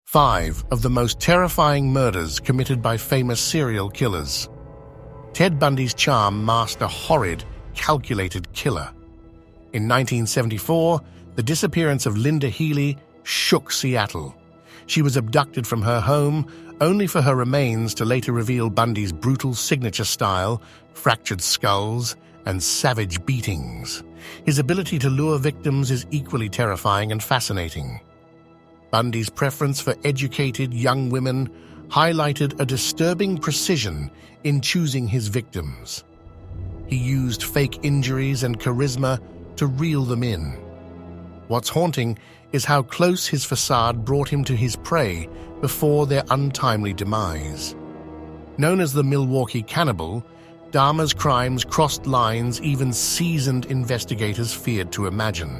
5 of the most terrifying murders committed by famous serial killers. Ted Bundy's charm masked a horrid, calculated killer. In 1974, the disappearance of Linda Healy shook Seattle. She was abducted from her home, only for her remains to later reveal Bundy's brutal signature style, fractured skulls, and savage beatings. His ability to lure victims is equally terrifying and fascinating. Bundy's preference for educated young women highlighted a disturbing precision in choosing his victims. He used fake injuries and charisma to reel them in. What's haunting is how close his facade brought him to his prey before their untimely demise. Known as the Milwaukee Cannibal, Dahmer's crimes crossed lines even seasoned investigators feared to imagine.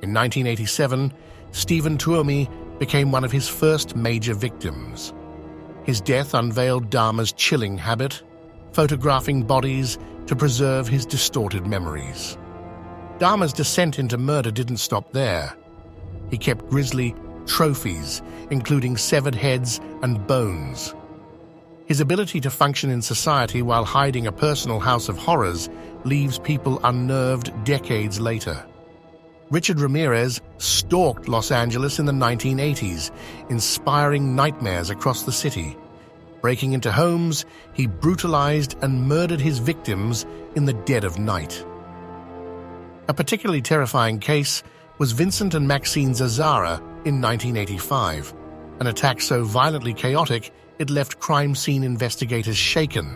In 1987, Stephen Tuomi became one of his first major victims. His death unveiled Dahmer's chilling habit, photographing bodies to preserve his distorted memories. Dahmer's descent into murder didn't stop there. He kept grisly trophies, including severed heads and bones. His ability to function in society while hiding a personal house of horrors leaves people unnerved decades later. Richard Ramirez stalked Los Angeles in the 1980s, inspiring nightmares across the city. Breaking into homes, he brutalized and murdered his victims in the dead of night. A particularly terrifying case was Vincent and Maxine Zazzara in 1985, an attack so violently chaotic it left crime scene investigators shaken.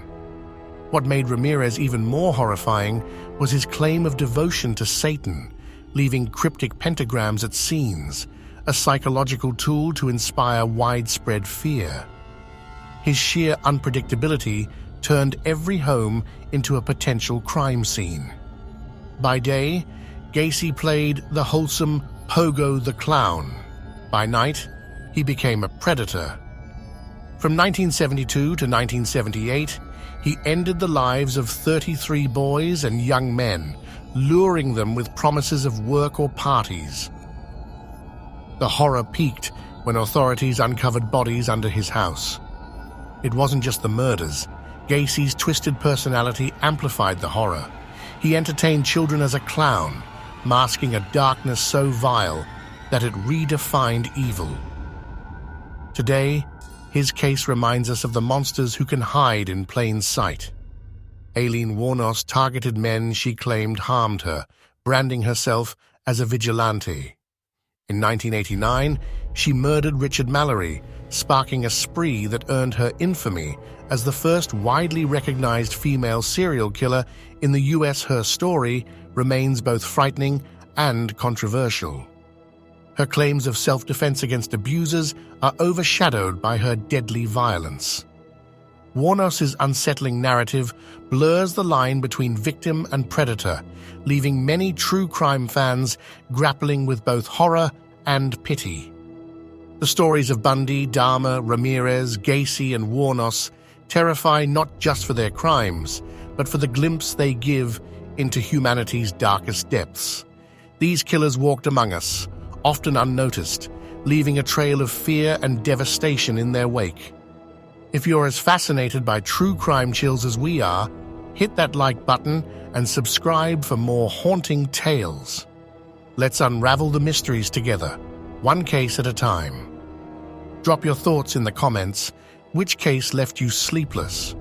What made Ramirez even more horrifying was his claim of devotion to Satan, leaving cryptic pentagrams at scenes, a psychological tool to inspire widespread fear. His sheer unpredictability turned every home into a potential crime scene. By day, Gacy played the wholesome Pogo the Clown. By night, he became a predator. From 1972 to 1978, he ended the lives of 33 boys and young men, luring them with promises of work or parties. The horror peaked when authorities uncovered bodies under his house. It wasn't just the murders. Gacy's twisted personality amplified the horror. He entertained children as a clown, masking a darkness so vile that it redefined evil. Today, his case reminds us of the monsters who can hide in plain sight. Aileen Wuornos targeted men she claimed harmed her, branding herself as a vigilante. In 1989, she murdered Richard Mallory, sparking a spree that earned her infamy as the first widely recognized female serial killer in the U.S. Her story remains both frightening and controversial. Her claims of self-defense against abusers are overshadowed by her deadly violence. Wuornos's unsettling narrative blurs the line between victim and predator, leaving many true crime fans grappling with both horror and pity. The stories of Bundy, Dahmer, Ramirez, Gacy, and Wuornos terrify not just for their crimes, but for the glimpse they give into humanity's darkest depths. These killers walked among us, often unnoticed, leaving a trail of fear and devastation in their wake. If you're as fascinated by true crime chills as we are, hit that like button and subscribe for more haunting tales. Let's unravel the mysteries together, one case at a time. Drop your thoughts in the comments. Which case left you sleepless?